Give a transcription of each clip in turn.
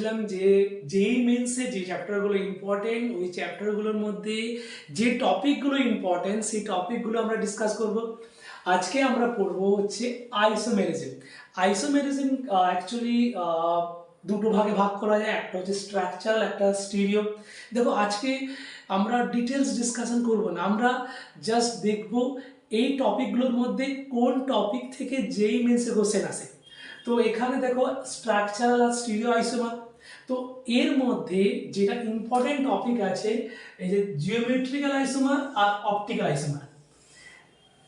বলেছিলাম যে যেই মেন্সে যে চ্যাপ্টারগুলো ইম্পর্টেন্ট ওই চ্যাপ্টারগুলোর মধ্যে যে টপিকগুলো ইম্পর্টেন্ট সেই টপিকগুলো আমরা ডিসকাস করব। আজকে আমরা পড়ব হচ্ছে আইসোমেরিজম। আইসোমেরিজম অ্যাকচুয়ালি দুটো ভাগে ভাগ করা যায়, একটা হচ্ছে স্ট্রাকচারাল, একটা স্টিরিও। দেখো আজকে আমরা ডিটেলস ডিসকাশন করব না, আমরা জাস্ট দেখব এই টপিকগুলোর মধ্যে কোন টপিক থেকে যেই মেন্সে কোশ্চেন আসে। তো এখানে দেখো স্ট্রাকচারাল আর স্টিরিও আইসোমার। তো এর মধ্যে যেটা ইম্পর্টেন্ট টপিক আছে এই যে geometrical isomer R optical isomer.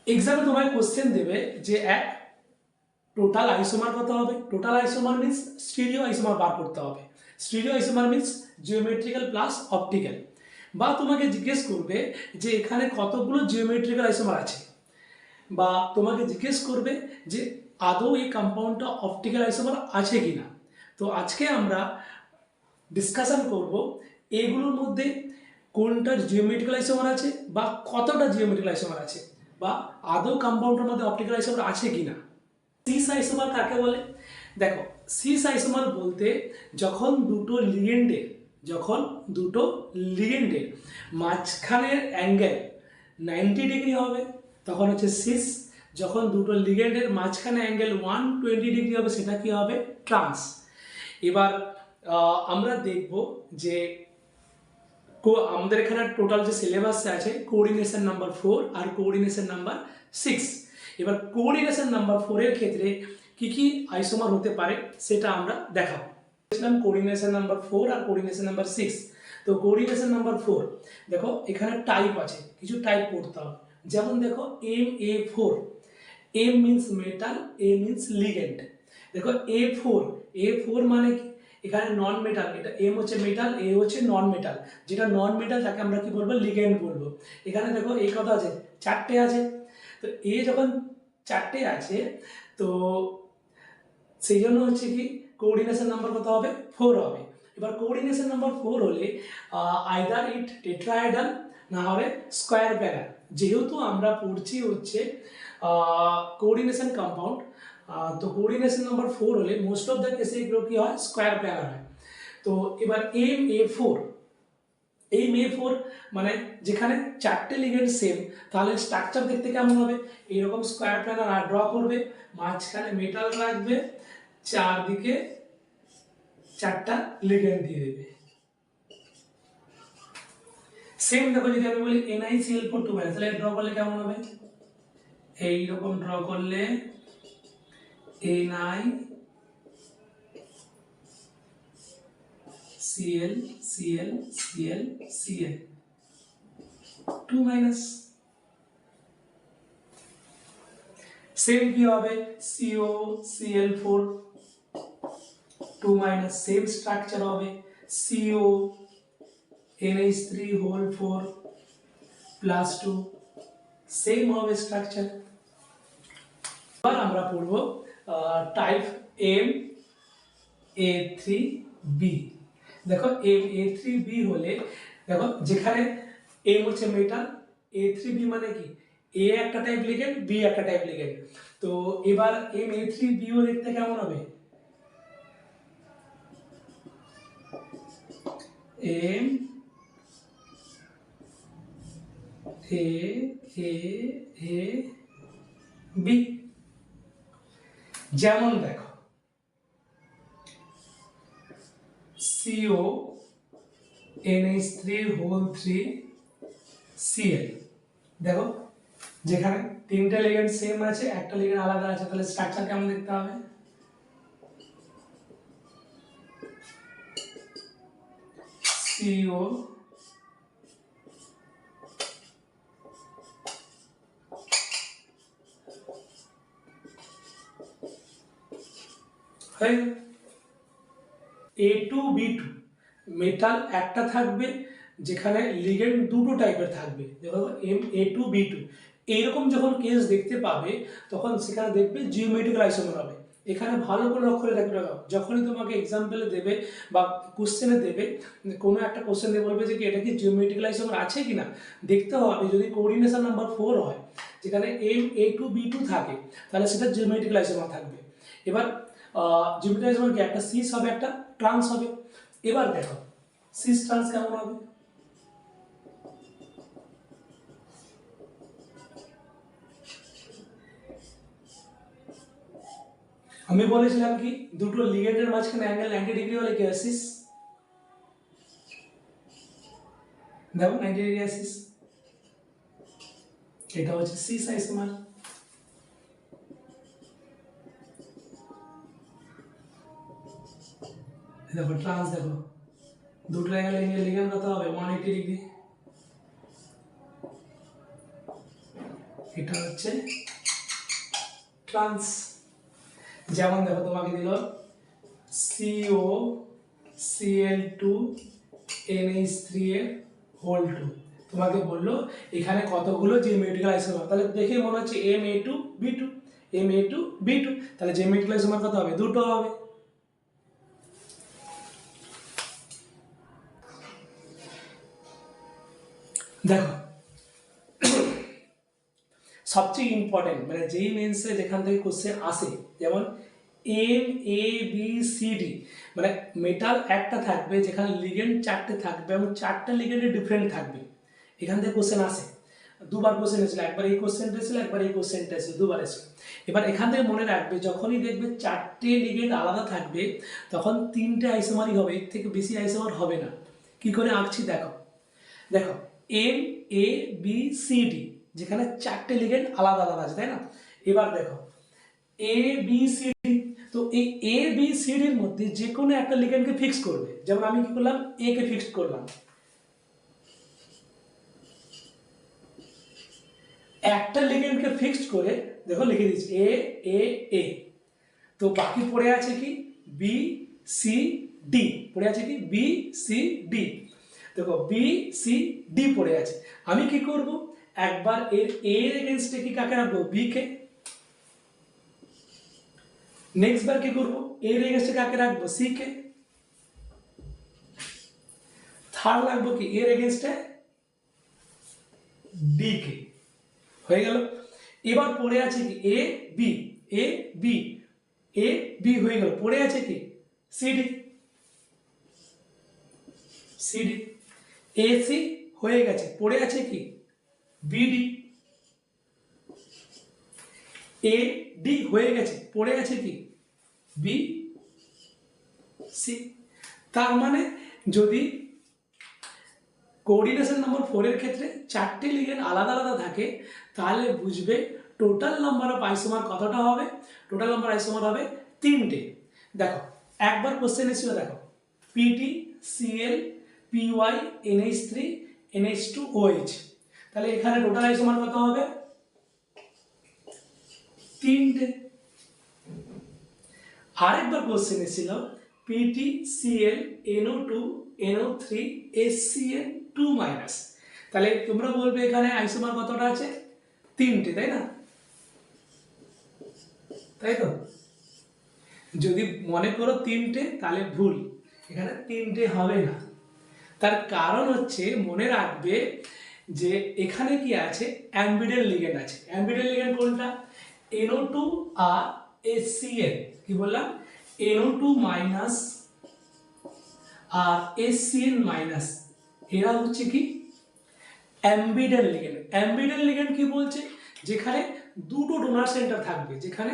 এক্সামে তোমায় কোশ্চেন দেবে যে এক টোটাল আইসোমার কত হবে। Total isomer means stereo isomer বার করতে হবে। Stereo isomer means geometrical plus optical. বা তোমাকে জিজ্ঞেস করবে যে এখানে কতগুলো জিওমেট্রিক্যাল আইসোমার আছে, বা তোমাকে জিজ্ঞেস করবে যে আদৌ এই কম্পাউন্ডটা অপটিক্যাল আইসোমার আছে কিনা। তো আজকে আমরা ডিসকাশন করব এগুলোর মধ্যে কোনটার জিওমেট্রিক্যাল আইসোমার আছে বা কতটা জিওমেট্রিক্যাল আইসোমার আছে, বা আদৌ কম্পাউন্ডের মধ্যে অপটিক্যাল আইসোমার আছে কিনা। সিস আইসোমার কাকে বলে? দেখো সিস আইসোমার বলতে যখন দুটো লিগেন্ডের মাঝখানের অ্যাঙ্গেল 90 ডিগ্রি হবে তখন হচ্ছে সিস। যখন দুটো লিগেন্ডের মাঝখানে অ্যাঙ্গেল 120 ডিগ্রি হবে সেটা কি হবে? ট্রান্স। এবার আমরা দেখব যে আমাদের এখানে টোটাল যে সিলেবাস আছে কোঅর্ডিনেশন নাম্বার 4 আর কোঅর্ডিনেশন নাম্বার 6। এবার কোঅর্ডিনেশন নাম্বার 4 এর ক্ষেত্রে কি কি আইসোমার হতে পারে সেটা আমরা দেখাবো। কোঅর্ডিনেশন নাম্বার 4 আর কোঅর্ডিনেশন নাম্বার 6। তো কোঅর্ডিনেশন নাম্বার 4 দেখো এখানে টাইপ আছে, কিছু টাইপ পড়তে হবে। যেমন দেখো MA4, M means metal, A means ligand. দেখো A4 মানে কি? এখানে নন মেটাল, এটা M হচ্ছে মেটাল, A হচ্ছে নন মেটাল। যেটা নন মেটাল তাকে আমরা কি বলবো? লিগেন্ড বলবো। এখানে দেখো এই কথা আছে, চারটে আছে। তো A যখন চারটে আছে তো সেই জন্য হচ্ছে কি কোঅর্ডিনেশন নাম্বার কত হবে? 4 হবে। এবার কোঅর্ডিনেশন নাম্বার 4 হলে আইদার ইট টেট্রাহেড্রাল না হলে স্কোয়ার প্যারা। যেহেতু আমরা পড়ছি হচ্ছে কোঅর্ডিনেশন কম্পাউন্ড, তো কোঅর্ডিনেশন নাম্বার 4 হলে মোস্ট অফ দ্য কেসে এগুলো কি হয়? স্কোয়ার প্যারা হয়। তো এবার MA4 মানে যেখানে চারটে লিগেন্ড সেম, তাহলে স্ট্রাকচার দেখতে কেমন হবে? এরকম স্কোয়ার প্যানার ড্র করবে, মাঝখানে মেটাল রাখবে, চারদিকে চারটা লিগেন্ড দিয়ে দেবে। সেম দেখো যদি আমি বলি NiCl4 2 তাহলে ড্র করলে কেমন হবে? এইরকম ড্র করলে NiCl 2 মাইনাস। সেম কি হবে? COCl4 2 minus. সেম স্ট্রাকচার হবে CO NH3 প্লাস 2, সেম হবে স্ট্রাকচার। এবার আমরা পড়ব টাইপ MA3B। দেখো MA3B হলে দেখো যেখানে M হচ্ছে মেটাল, A3B মানে কি? A একটা টাইপ লিগেন্ড, B একটা টাইপ লিগেন্ড। তো এবার MA3B ও দেখতে কেমন হবে? MAAB। যেমন দেখো CO NH3 দেখো যেখানে তিনটে লিগেন্ড সেম আছে, একটা লিগেন্ড আলাদা আছে, তাহলে স্ট্রাকচার কেমন দেখতে হবে? CO A2B2 মেটাল একটা থাকবে, যেখানে লিগেন্ড দুটো টাইপের থাকবে। দেখো MA2B2 এইরকম যখন কেস দেখতে পাবে তখন সেখানে দেখবে জিওমেট্রিক্যাল আইসোমার হবে। এখানে ভালো করে লক্ষ্য করে দেখতে পাবো, যখনই তোমাকে এক্সাম্পলে দেবে বা কোশ্চেনে দেবে, কোনো একটা কোশ্চেন দিয়ে বলবে যে কি এটা কি জিওমেট্রিক্যাল আইসোমার আছে কিনা দেখতে হবে। যদি কোঅর্ডিনেশন নাম্বার 4 হয়, যেখানে MA2B2 থাকে, তাহলে সেটা জিওমেট্রিক্যাল আইসোমার থাকবে। এবার জিওমেট্রিক্যাল আইসোমার কি? একটা সিস হবে, একটা ট্রান্স হবে। এবার দেখো সিস ট্রান্স কেমন হবে, আমি বলেছিলাম কি দুটো লিগেন্ডের মাঝখানে অ্যাঙ্গেল 90 ডিগ্রি হলে কি হয় সিস, দেখো 90 ডিগ্রি সিস, এটা হচ্ছে সিস আইসোমার। দেখো ট্রান্স, দেখো দুটো অ্যাঙ্গেল লিগেন্ড কত হবে 180 ডিগ্রি, এটা হচ্ছে ট্রান্স। যেমন দেখো তোমাকে দিল CO Cl2 NH3 তোমাকে বললো এখানে কতগুলো জিওমেট্রিক্যাল আইসোমার, তাহলে দেখে মনে হচ্ছে Ma2B2 Ma2B2, তাহলে জিওমেট্রিক্যাল আইসোমার কত হবে, দুটো হবে। দেখো সবচেয়ে ইম্পর্টেন্ট মানে যেই মেন্সে যেখান থেকে কোশ্চেন আসে, যেমন MABCD মানে মেটাল একটা থাকবে যেখানে লিগেন্ড চারটে থাকবে এবং চারটে লিগেন্ডে ডিফারেন্ট থাকবে, এখান থেকে কোশ্চেন আসে। দুবার কোশ্চেন এসেছিল, একবার এই কোশ্চেনটা এসেছিল, একবার এই কোশ্চেনটা এসেছিল, দুবার এসেছিল। এবার এখান থেকে মনে রাখবে যখনই দেখবে চারটে লিগেন্ড আলাদা থাকবে তখন তিনটে আইসোমারই হবে, এর থেকে বেশি আইসোমার হবে না। কি করে আঁকছি দেখো, দেখো MABCD যেখানে চারটে লিগেন্ড আলাদা আলাদা আছে, তাই না? এবার দেখো ABCD, তো এই ABCD এর মধ্যে যে কোনো একটা লিগেন্ডকে ফিক্স করবে, যেমন আমি কি করলাম A কে ফিক্স করলাম, একটা লিগেন্ডকে ফিক্সড করে দেখো লিখে দিচ্ছি A, তো বাকি পড়ে আছে কি BCD, পড়ে আছে কি BCD, দেখো BCD পড়ে আছে। আমি কি করব, একবার এর এর এগেইনস্টে কি কাকে রাখবো, B কে, নেক্সট বার কি করব এর এগেইনস্টে কাকে রাখবো, C কে, থার্ড রাখবো কি এর এগেইনস্টে D কে, হয়ে গেল। এবার পড়ে আছে কি A B হয়ে গেল, পড়ে আছে কি CD AC হয়ে গেছে, পড়ে আছে কি BD AD হয়ে গেছে, পড়ে আছে কি BC। তার মানে যদি কোঅর্ডিনেশন নম্বর 4 এর ক্ষেত্রে চারটে লিগেন্ড আলাদা আলাদা থাকে তাহলে বুঝবে টোটাল নাম্বার অফ আইসোমার কতটা হবে, টোটাল নাম্বার আইসোমার হবে তিনটে। দেখো একবার কোশ্চেন এসেছিল, দেখো PT Cl Py NH3 NH2OH, তাহলে এখানে টোটাল আইসোমার কত হবে, তিনটে। আরেকবার কোশ্চেন এসেছিল PT Cl NO2 NO3 HCl2 minus, তাহলে তোমরা বলবে এখানে আইসোমার কতটা আছে, তিনটে, তাই না? তাই তো, যদি মনে করো তিনটে তাহলে ভুল, এখানে তিনটে হবে না। তার কারণ হচ্ছে মনে রাখবে যে এখানে কি আছে, অ্যাম্বিডাল লিগেন্ড আছে। অ্যাম্বিডাল লিগেন্ড কোনটা, NO2 আর HCl, কি বললাম NO2 মাইনাস আর HCl মাইনাস, এরা হচ্ছে কি অ্যাম্বিডাল লিগেন্ড। অ্যাম্বিডাল লিগেন্ড কি বলছে, যেখানে দুটো ডোনার সেন্টার থাকবে, যেখানে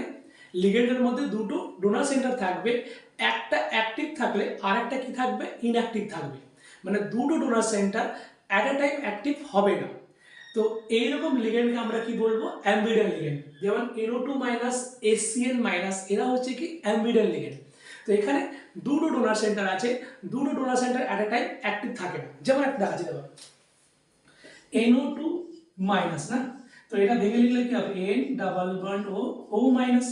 লিগেন্ডের মধ্যে দুটো ডোনার সেন্টার থাকবে, একটা অ্যাক্টিভ থাকলে আর একটা কি থাকবে, ইনঅ্যাক্টিভ থাকবে, মানে দুটো donor center at a time active হবে না। তো এইরকম লিগেন্ডকে আমরা কি বলবো, অ্যাম্বিডাল লিগেন্ড। যেমন NO2 মাইনাস HCl মাইনাস, এরা হচ্ছে কি অ্যাম্বিডাল লিগেন্ড। তো এখানে দুটো ডোনার সেন্টার আছে, দুটো donor center at a time active থাকে না। যেমন একটা দেখাচ্ছি, দেখো NO2 মাইনাস না, তো এটা ভেঙে লিখলে কি হবে N double bond O minus.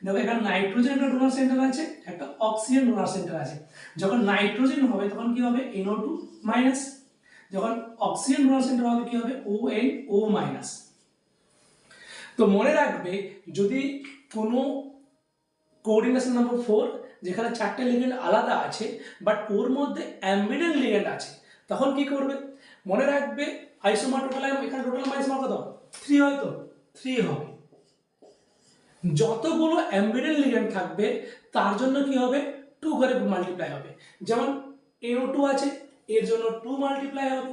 দেখো এখানে নাইট্রোজেন একটা ডোনার সেন্টার আছে, একটা অক্সিজেন ডোনার সেন্টার আছে। যখন নাইট্রোজেন হবে তখন কি হবে NO2 মাইনাস, যখন অক্সিজেন ডোনার সেন্টার হবে কি হবে ONO মাইনাস। তো মনে রাখবে যদি কোনো কোঅর্ডিনেশন নম্বর 4 যেখানে চারটে লিগেন্ড আলাদা আছে বাট ওর মধ্যে অ্যাম্বিডাল লিগেন্ড আছে, তখন কি করবে, মনে রাখবে আইসোমার টোটাল, এখানে টোটাল আইসোমার কত 3, হয়তো 3 হবে। যতগুলো অ্যাম্বিডাল লিগেন্ড থাকবে তার জন্য কি হবে 2 করে মাল্টিপ্লাই হবে। যেমন NO2 আছে, এর জন্য 2 মাল্টিপ্লাই হবে।